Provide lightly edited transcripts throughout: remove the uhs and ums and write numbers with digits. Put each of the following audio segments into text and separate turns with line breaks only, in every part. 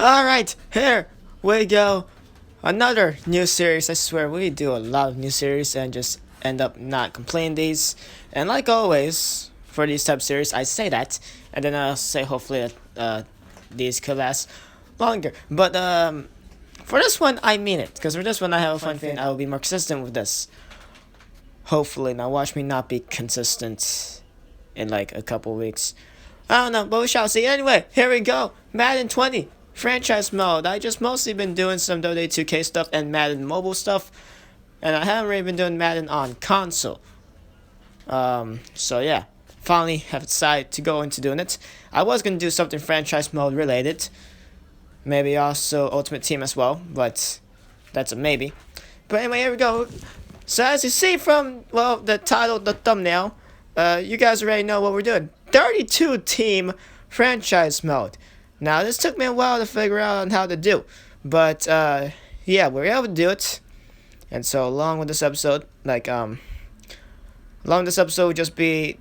Alright, here we go. Another new series. I swear we do a lot of new series and just end up not completing these. And like always, for these type of series, I say that, and then I'll say hopefully that these could last longer. But for this one, I mean it, because for this one, I have a fun feeling I will be more consistent with this. Hopefully, now watch me not be consistent in like a couple weeks. I don't know, but we shall see. Anyway, here we go. Madden 20 franchise mode. I just mostly been doing some WWE 2K stuff and Madden mobile stuff, and I haven't really been doing Madden on console. So yeah, finally have decided to go into doing it. I was gonna do something franchise mode related, maybe also Ultimate Team as well, but that's a maybe. But anyway, here we go. So as you see from the title, the thumbnail, you guys already know what we're doing. 32 team franchise mode. Now this took me a while to figure out on how to do, but yeah, we were able to do it. And so along with this episode, along this episode would just be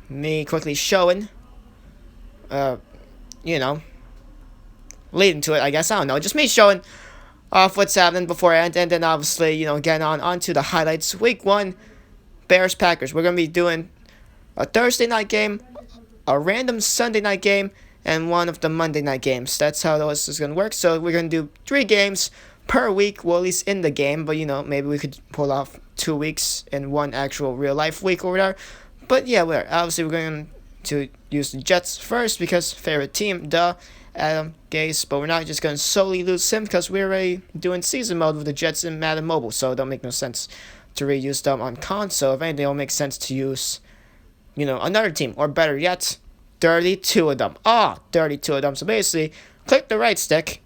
me quickly showing, leading to it, I guess. I don't know, just me showing off what's happening beforehand, and then obviously, getting onto the highlights. Week 1, Bears Packers. We're gonna be doing a Thursday night game, a random Sunday night game, and one of the Monday night games. That's how this is gonna work. So we're gonna do 3 games per week, well, at least in the game, but maybe we could pull off 2 weeks in one actual real life week or whatever. But yeah, we're going to use the Jets first because favorite team, Adam Gase, but we're not just gonna solely lose him because we're already doing season mode with the Jets in Madden Mobile, so it don't make no sense to reuse them on console. If anything, it'll make sense to use another team, or better yet, 32 of them. 32 of them. So basically, click the right stick,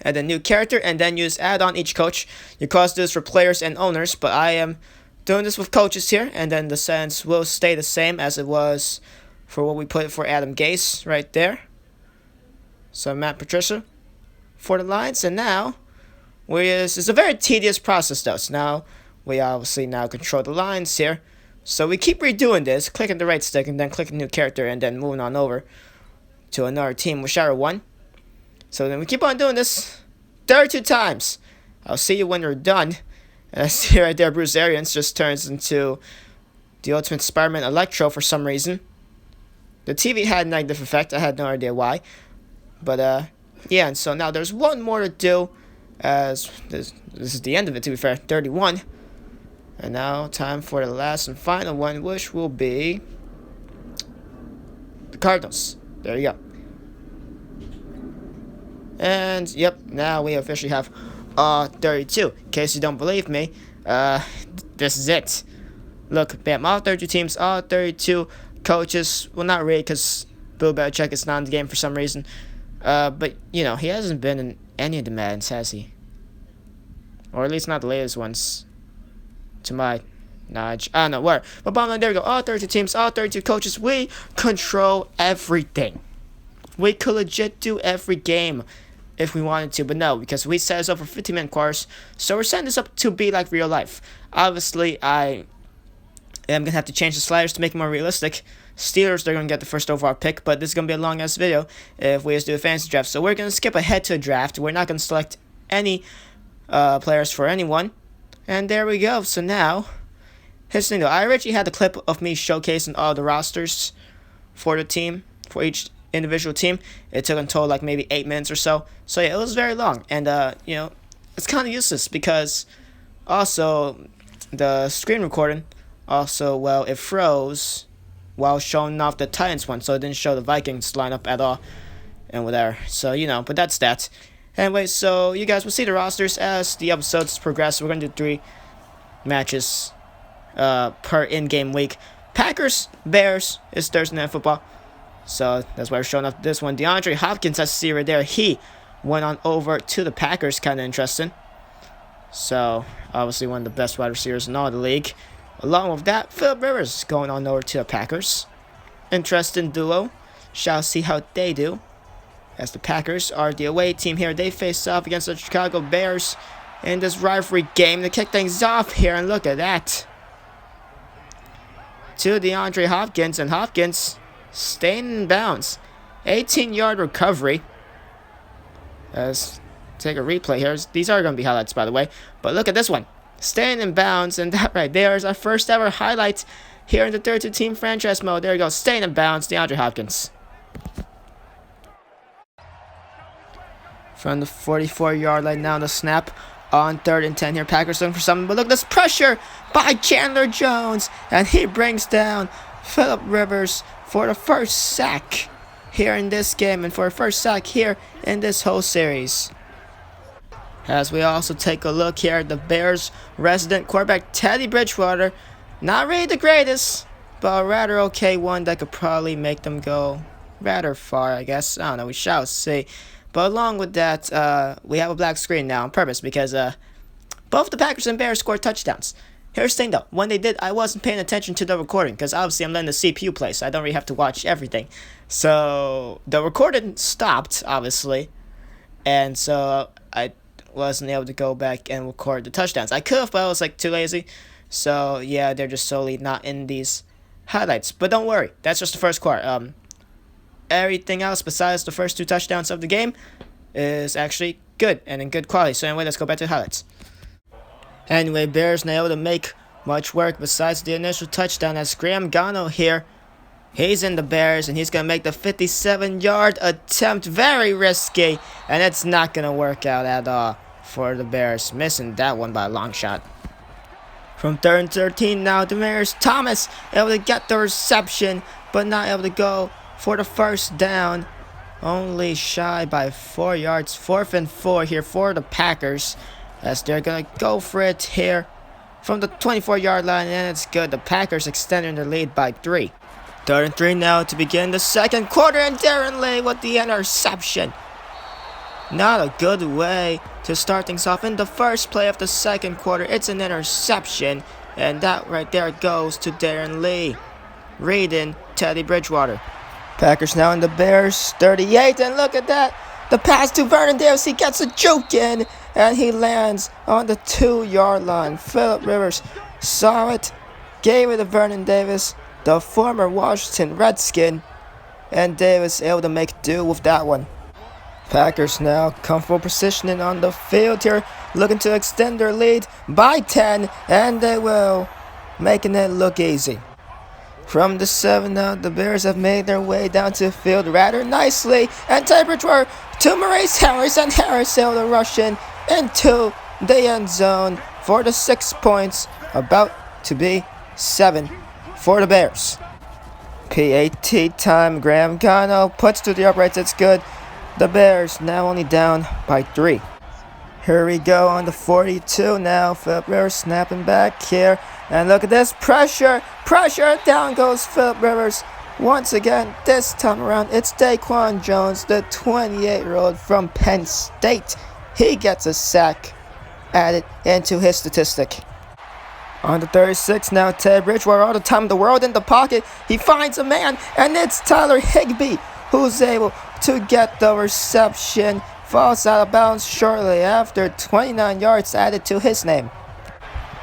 and then new character, and then use add on each coach. You cost this for players and owners, but I am doing this with coaches here, and then the settings will stay the same as it was for what we put for Adam Gase right there. So Matt Patricia for the Lions, and now it's a very tedious process though. So now we obviously now control the Lions here. So we keep redoing this, clicking the right stick, and then clicking new character, and then moving on over to another team, whichever one. So then we keep on doing this 32 times. I'll see you when you're done. And I see right there, Bruce Arians just turns into the Ultimate Spider-Man Electro for some reason. The TV had a negative effect. I had no idea why. But yeah, and so now there's one more to do. As this is the end of it, to be fair, 31. And now, time for the last and final one, which will be the Cardinals. There you go. And, yep, now we officially have 32. In case you don't believe me, this is it. Look, bam, all 32 teams, all 32 coaches. Well, not really, because Bill Belichick is not in the game for some reason. But, he hasn't been in any of the Maddens, has he? Or at least not the latest ones. To my knowledge. I don't know where. But bottom line, there we go. All 32 teams, all 32 coaches. We control everything. We could legit do every game if we wanted to, but no, because we set this up for 15-minute quarters. So we're setting this up to be like real life. Obviously, I am going to have to change the sliders to make it more realistic. Steelers, they're going to get the first overall pick, but this is going to be a long-ass video if we just do a fantasy draft. So we're going to skip ahead to a draft. We're not going to select any players for anyone. And there we go. So now, here's the thing though. I originally had the clip of me showcasing all the rosters for the team, for each individual team. It took until like maybe 8 minutes or so. So yeah, it was very long. And, it's kind of useless because also the screen recording, also, it froze while showing off the Titans one. So it didn't show the Vikings lineup at all and whatever. So, but that's that. Anyway, so you guys will see the rosters as the episodes progress. We're going to do 3 matches per in-game week. Packers, Bears is Thursday Night Football. So that's why we're showing up this one. DeAndre Hopkins, I see right there. He went on over to the Packers. Kind of interesting. So, obviously one of the best wide receivers in all the league. Along with that, Philip Rivers going on over to the Packers. Interesting duo. Shall see how they do. As the Packers are the away team here. They face off against the Chicago Bears in this rivalry game to kick things off here. And look at that. To DeAndre Hopkins. And Hopkins staying in bounds. 18-yard recovery. Let's take a replay here. These are going to be highlights, by the way. But look at this one. Staying in bounds, and that right there is our first ever highlight here in the 32 team franchise mode. There you go. Staying in bounds, DeAndre Hopkins. From the 44-yard line now, the snap on 3rd and 10 here. Packers looking for something, but look at this pressure by Chandler Jones, and he brings down Phillip Rivers for the first sack here in this game, and for the first sack here in this whole series. As we also take a look here at the Bears' resident quarterback, Teddy Bridgewater. Not really the greatest, but a rather okay one that could probably make them go rather far, I guess. I don't know, we shall see. But along with that, we have a black screen now on purpose because both the Packers and Bears scored touchdowns. Here's the thing though, when they did, I wasn't paying attention to the recording because obviously I'm letting the CPU play, so I don't really have to watch everything. So the recording stopped, obviously, and so I wasn't able to go back and record the touchdowns. I could have, but I was like too lazy. So yeah, they're just solely not in these highlights. But don't worry, that's just the first quarter. Everything else besides the first 2 touchdowns of the game is actually good and in good quality. So anyway, let's go back to the highlights. Anyway, Bears not able to make much work besides the initial touchdown as Graham Gano here. He's in the Bears and he's going to make the 57-yard attempt. Very risky, and it's not going to work out at all for the Bears. Missing that one by a long shot. From 3rd and 13 now, Demaryius Thomas able to get the reception, but not able to go for the first down. Only shy by 4 yards. 4th and 4 here for the Packers, as they're going to go for it here from the 24-yard line, and it's good. The Packers extending their lead by 3. 3rd and 3 now to begin the second quarter, and Darren Lee with the interception. Not a good way to start things off in the first play of the second quarter. It's an interception, and that right there goes to Darren Lee, reading Teddy Bridgewater. Packers now in the Bears 38, and look at that. The pass to Vernon Davis, he gets a juke in, and he lands on the 2-yard line. Phillip Rivers saw it, gave it to Vernon Davis, the former Washington Redskin, and Davis able to make do with that one. Packers now comfortable positioning on the field here, looking to extend their lead by 10, and they will, making it look easy. From the 7 now, the Bears have made their way down to the field rather nicely, and Teddy Bridgewater to Maurice Harris, and Harris able to rush into the end zone for the 6 points, about to be 7 for the Bears. PAT time, Graham Gano puts to the uprights, it's good. The Bears now only down by 3. Here we go on the 42 now. Phillip Rivers snapping back here. And look at this pressure. Down goes Phillip Rivers. Once again, this time around, it's Daquan Jones, the 28-year-old from Penn State. He gets a sack added into his statistic. On the 36 now, Teddy Bridgewater, all the time in the world in the pocket. He finds a man, and it's Tyler Higbee who's able to get the reception. Falls out of bounds shortly after, 29 yards added to his name.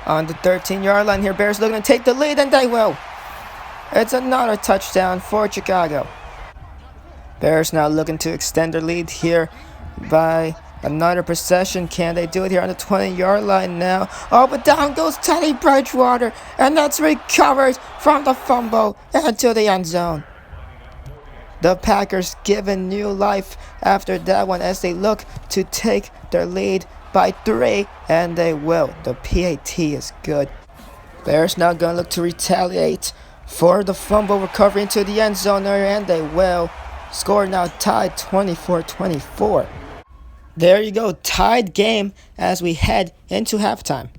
On the 13-yard line here, Bears looking to take the lead, and they will. It's another touchdown for Chicago. Bears now looking to extend their lead here by another possession. Can they do it here on the 20-yard line now? Oh, but down goes Teddy Bridgewater, and that's recovered from the fumble into the end zone. The Packers given new life after that one as they look to take their lead by 3, and they will. The PAT is good. Bears now going to look to retaliate for the fumble recovery into the end zone area, and they will. Score now tied 24-24. There you go, tied game as we head into halftime.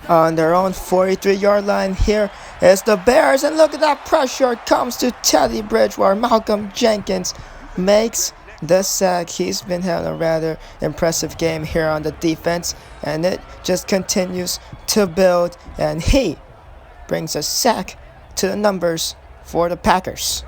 On their own 43-yard line here is the Bears, and look at that pressure. It comes to Teddy Bridgewater. Malcolm Jenkins makes the sack. He's been having a rather impressive game here on the defense, and it just continues to build, and he brings a sack to the numbers for the Packers.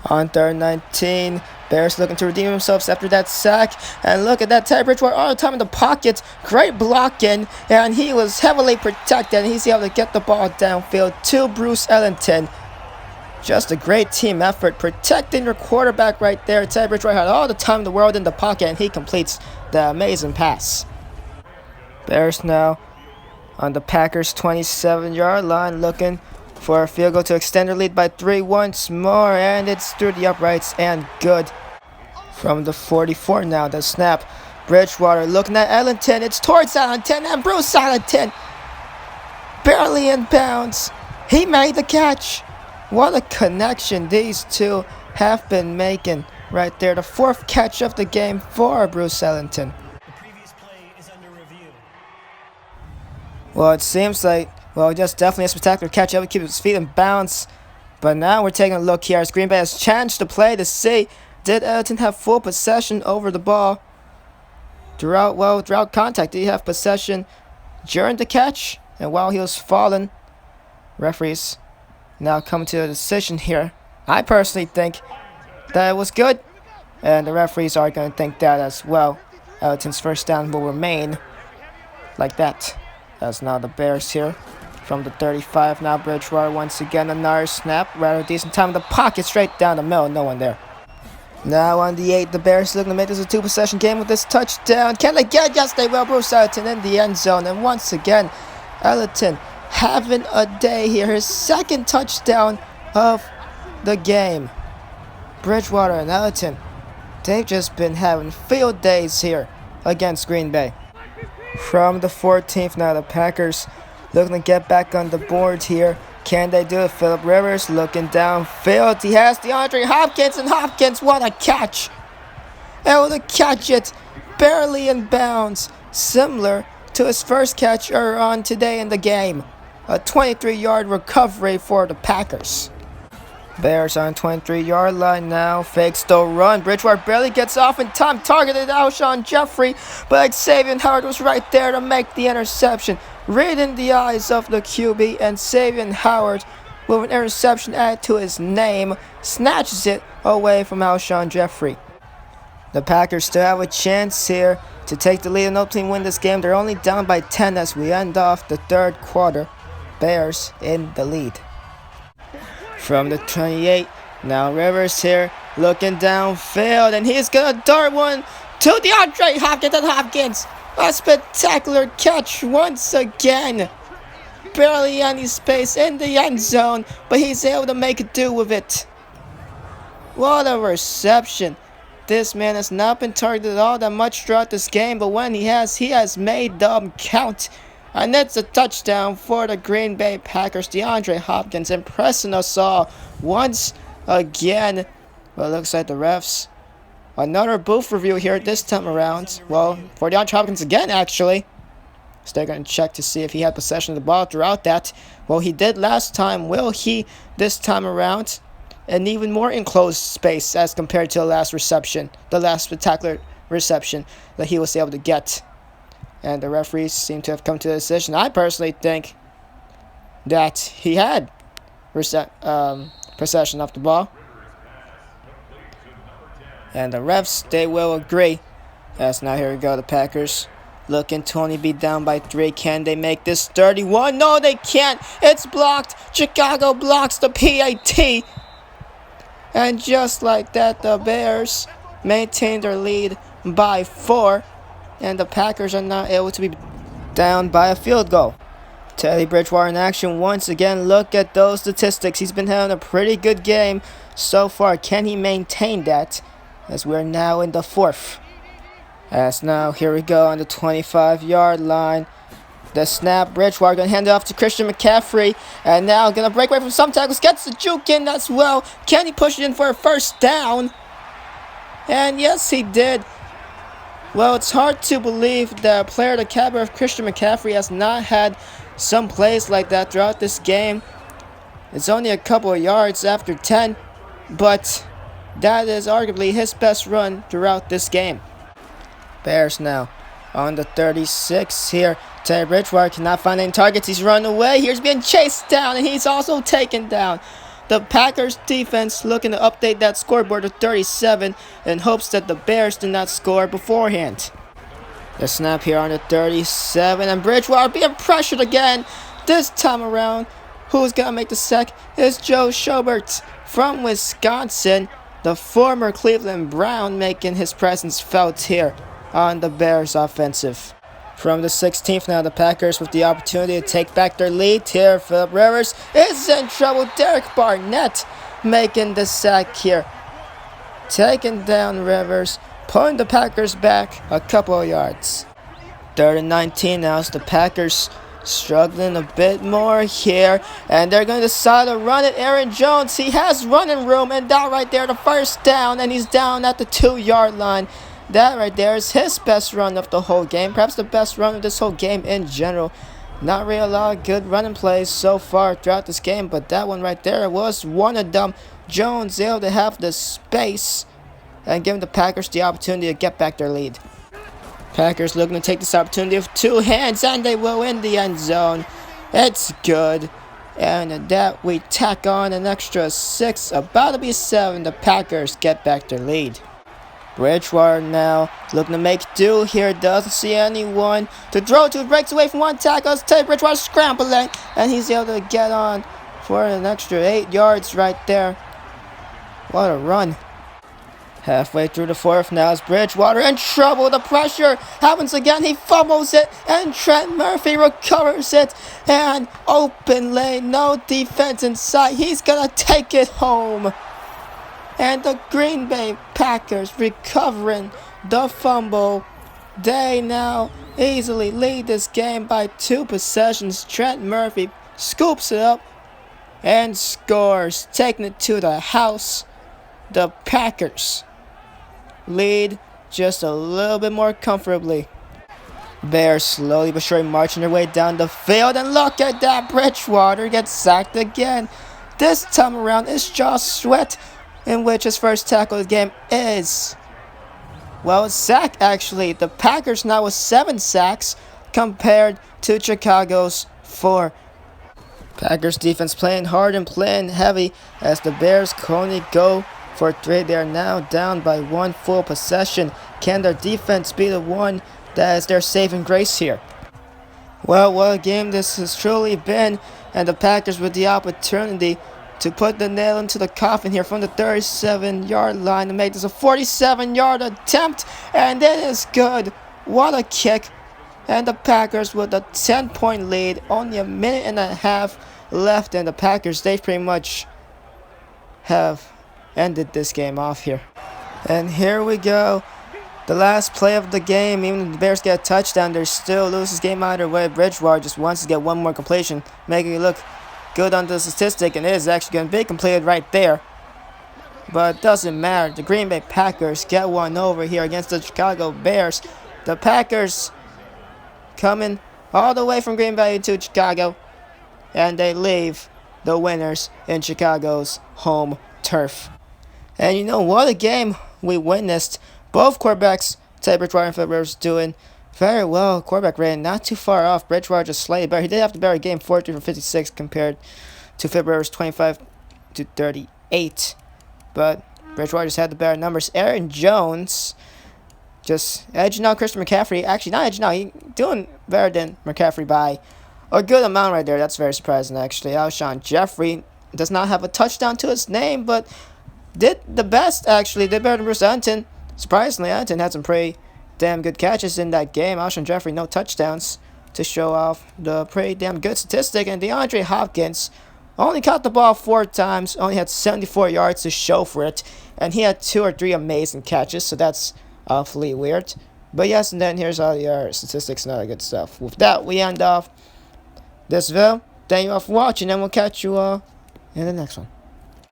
On 3rd and 19, Bears looking to redeem themselves after that sack. And look at that, Teddy Bridgewater all the time in the pocket. Great blocking, and he was heavily protected. He's able to get the ball downfield to Bruce Ellington. Just a great team effort, protecting your quarterback right there. Teddy Bridgewater had all the time in the world in the pocket, and he completes the amazing pass. Bears now on the Packers' 27-yard line, looking for a field goal to extend their lead by 3 once more, and it's through the uprights and good. From the 44 now, the snap. Bridgewater looking at Ellington. It's towards Ellington, and Bruce Ellington barely in bounds. He made the catch. What a connection these two have been making right there. The 4th catch of the game for Bruce Ellington.
The previous play is under review.
Well, it seems like, just definitely a spectacular catch. Able to keep his feet in bounds. But now we're taking a look here as Green Bay has changed the play to see, did Ellington have full possession over the ball throughout contact? Did he have possession during the catch? And while he was falling, referees now come to a decision here. I personally think that it was good, and the referees are going to think that as well. Ellington's first down will remain like that. As now the Bears here from the 35. Now Bridgewater once again, another snap. Rather decent time in the pocket, straight down the middle. No one there. Now on the 8, the Bears looking to make this a 2-possession game with this touchdown. Can they get it? Yes, they will. Bruce Ellington in the end zone. And once again, Ellington having a day here. His 2nd touchdown of the game. Bridgewater and Ellington, they've just been having field days here against Green Bay. From the 14th now, the Packers looking to get back on the board here. Can they do it? Phillip Rivers looking downfield. He has DeAndre Hopkins, and Hopkins, what a catch! Able to catch it barely in bounds, similar to his first catch on today in the game. A 23-yard recovery for the Packers. Bears on 23-yard line now. Fakes the run. Bridgewater barely gets off in time. Targeted Alshon Jeffrey, but Xavier Howard was right there to make the interception. Reading the eyes of the QB, and Xavier Howard, with an interception added to his name, snatches it away from Alshon Jeffrey. The Packers still have a chance here to take the lead and hopefully win this game. They're only down by 10 as we end off the 3rd quarter. Bears in the lead. From the 28, now Rivers here looking downfield, and he's gonna dart one to DeAndre Hopkins, and Hopkins, a spectacular catch once again. Barely any space in the end zone, but he's able to make it do with it. What a reception. This man has not been targeted all that much throughout this game, but when he has made them count. And it's a touchdown for the Green Bay Packers. DeAndre Hopkins impressing us all once again. Well, it looks like the refs. Another booth review here this time around. Well, for DeAndre Hopkins again, actually. So they're going to check to see if he had possession of the ball throughout that. Well, he did last time. Will he this time around? An even more enclosed space as compared to the last spectacular reception that he was able to get. And the referees seem to have come to a decision. I personally think that he had possession of the ball. And the refs, they will agree. As now here we go, the Packers looking to only be down by 3. Can they make this 31? No, they can't. It's blocked. Chicago blocks the PAT. And just like that, the Bears maintain their lead by 4. And the Packers are not able to be down by a field goal. Teddy Bridgewater in action once again. Look at those statistics. He's been having a pretty good game so far. Can he maintain that? As we're now in the 4th. As now, here we go on the 25-yard line. The snap, Bridgewater going to hand it off to Christian McCaffrey. And now going to break away from some tackles. Gets the juke in as well. Can he push it in for a first down? And yes, he did. Well, it's hard to believe that a player the caliber of Christian McCaffrey has not had some plays like that throughout this game. It's only a couple of yards after 10, but that is arguably his best run throughout this game. Bears now on the 36 here. Teddy Bridgewater cannot find any targets. He's run away. He's being chased down, and he's also taken down. The Packers defense looking to update that scoreboard to 37 in hopes that the Bears did not score beforehand. The snap here on the 37, and Bridgewater being pressured again. This time around, Who's gonna make the sack? It's Joe Schobert from Wisconsin, the former Cleveland Brown, making his presence felt here on the Bears offensive. From the 16th now, the Packers with the opportunity to take back their lead here. Phillip Rivers is in trouble. Derek Barnett making the sack here. Taking down Rivers, pulling the Packers back a couple of yards. 3rd and 19 now, so the Packers struggling a bit more here, and they're going to decide to run it. Aaron Jones, he has running room, and that right there, the first down, and he's down at the 2-yard line. That right there is his best run of the whole game, perhaps the best run of this whole game in general. Not really a lot of good running plays so far throughout this game, but that one right there was one of them. Jones able to have the space and giving the Packers the opportunity to get back their lead. Packers looking to take this opportunity with 2 hands, and they will in the end zone. It's good. And at that, we tack on an extra 6, about to be 7. The Packers get back their lead. Bridgewater now looking to make do here. Doesn't see anyone to throw to. Breaks away from one tackle. Teddy Bridgewater scrambling, and he's able to get on for an extra 8 yards right there. What a run. Halfway through the 4th now is Bridgewater in trouble. The pressure happens again. He fumbles it, and Trent Murphy recovers it. And open lane, no defense in sight. He's going to take it home. And the Green Bay Packers recovering the fumble. They now easily lead this game by 2 possessions. Trent Murphy scoops it up and scores, taking it to the house. The Packers lead just a little bit more comfortably. Bears slowly but surely marching their way down the field, and look at that, Bridgewater gets sacked again. This time around it's Josh Sweat, in which his first tackle of the game is, well, a sack actually. The Packers now with 7 sacks compared to Chicago's 4. Packers defense playing hard and playing heavy as the Bears only go for 3. They are now down by 1 full possession. Can their defense be the one that is their saving grace here? Well, what a game this has truly been, and the Packers with the opportunity to put the nail into the coffin here from the 37-yard line to make this a 47-yard attempt, and it is good. What a kick. And the Packers with a 10-point lead, only a minute and a half left, and the Packers, they pretty much have ended this game off here. And here we go. The last play of the game. Even if the Bears get a touchdown, they still lose this game either way. Bridgewater just wants to get one more completion, making it look good on the statistic, and it is actually going to be completed right there. But it doesn't matter. The Green Bay Packers get one over here against the Chicago Bears. The Packers coming all the way from Green Bay to Chicago, and they leave the winners in Chicago's home turf. And you know what a game we witnessed. Both quarterbacks, Teddy Bridgewater and Phillip Rivers, doing very well. Quarterback rating not too far off. Bridgewater just slightly better. He did have to better game, 43 for 56 compared to Phillip Rivers 25 to 38. But Bridgewater just had the better numbers. Aaron Jones just edging out Christian McCaffrey. Actually, not edging out. He's doing better than McCaffrey by a good amount right there. That's very surprising, actually. Alshon Jeffrey does not have a touchdown to his name, but did the best, actually. Did better than Bruce Ellington. Surprisingly, Ellington had some pretty damn good catches in that game. Alshon Jeffrey, no touchdowns to show off the pretty damn good statistic. And DeAndre Hopkins only caught the ball 4 times, only had 74 yards to show for it. And he had 2 or 3 amazing catches, so that's awfully weird. But yes, and then here's all your statistics and all that good stuff. With that, we end off this video. Thank you all for watching, and we'll catch you all in the next one.